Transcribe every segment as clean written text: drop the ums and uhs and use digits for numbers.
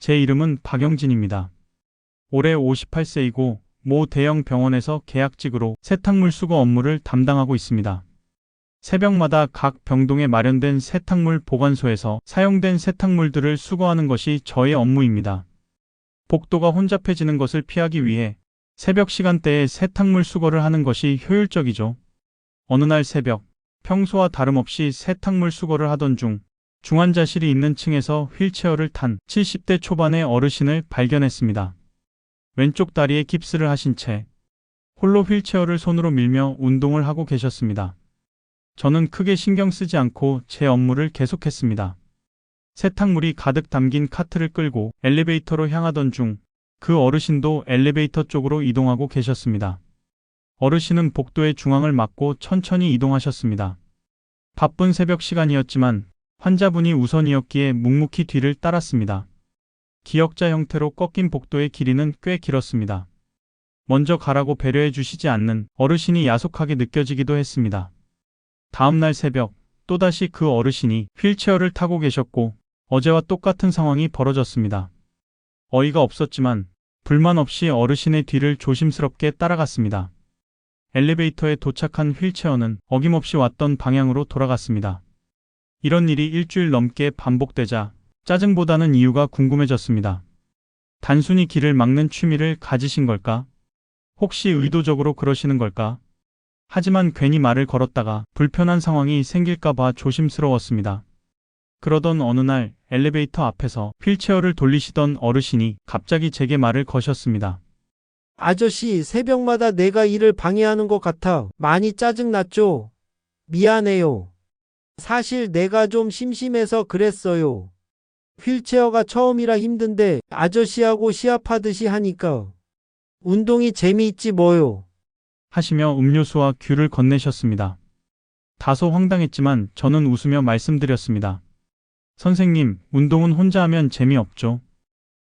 제 이름은 박영진입니다. 올해 58세이고 모 대형 병원에서 계약직으로 세탁물 수거 업무를 담당하고 있습니다. 새벽마다 각 병동에 마련된 세탁물 보관소에서 사용된 세탁물들을 수거하는 것이 저의 업무입니다. 복도가 혼잡해지는 것을 피하기 위해 새벽 시간대에 세탁물 수거를 하는 것이 효율적이죠. 어느 날 새벽, 평소와 다름없이 세탁물 수거를 하던 중 중환자실이 있는 층에서 휠체어를 탄 70대 초반의 어르신을 발견했습니다. 왼쪽 다리에 깁스를 하신 채 홀로 휠체어를 손으로 밀며 운동을 하고 계셨습니다. 저는 크게 신경 쓰지 않고 제 업무를 계속했습니다. 세탁물이 가득 담긴 카트를 끌고 엘리베이터로 향하던 중 그 어르신도 엘리베이터 쪽으로 이동하고 계셨습니다. 어르신은 복도의 중앙을 막고 천천히 이동하셨습니다. 바쁜 새벽 시간이었지만 환자분이 우선이었기에 묵묵히 뒤를 따랐습니다. 기역자 형태로 꺾인 복도의 길이는 꽤 길었습니다. 먼저 가라고 배려해 주시지 않는 어르신이 야속하게 느껴지기도 했습니다. 다음날 새벽, 또다시 그 어르신이 휠체어를 타고 계셨고 어제와 똑같은 상황이 벌어졌습니다. 어이가 없었지만 불만 없이 어르신의 뒤를 조심스럽게 따라갔습니다. 엘리베이터에 도착한 휠체어는 어김없이 왔던 방향으로 돌아갔습니다. 이런 일이 일주일 넘게 반복되자 짜증보다는 이유가 궁금해졌습니다. 단순히 길을 막는 취미를 가지신 걸까? 혹시 의도적으로 그러시는 걸까? 하지만 괜히 말을 걸었다가 불편한 상황이 생길까봐 조심스러웠습니다. 그러던 어느 날 엘리베이터 앞에서 휠체어를 돌리시던 어르신이 갑자기 제게 말을 거셨습니다. 아저씨, 새벽마다 내가 일을 방해하는 것 같아 많이 짜증났죠? 미안해요. 사실 내가 좀 심심해서 그랬어요. 휠체어가 처음이라 힘든데 아저씨하고 시합하듯이 하니까 운동이 재미있지 뭐요. 하시며 음료수와 귤을 건네셨습니다. 다소 황당했지만 저는 웃으며 말씀드렸습니다. 선생님, 운동은 혼자 하면 재미없죠.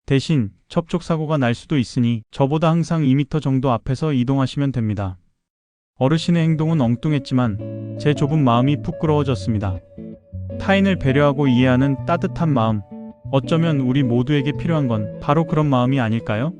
대신 접촉사고가 날 수도 있으니 저보다 항상 2m 정도 앞에서 이동하시면 됩니다. 어르신의 행동은 엉뚱했지만 제 좁은 마음이 부끄러워졌습니다. 타인을 배려하고 이해하는 따뜻한 마음, 어쩌면 우리 모두에게 필요한 건 바로 그런 마음이 아닐까요?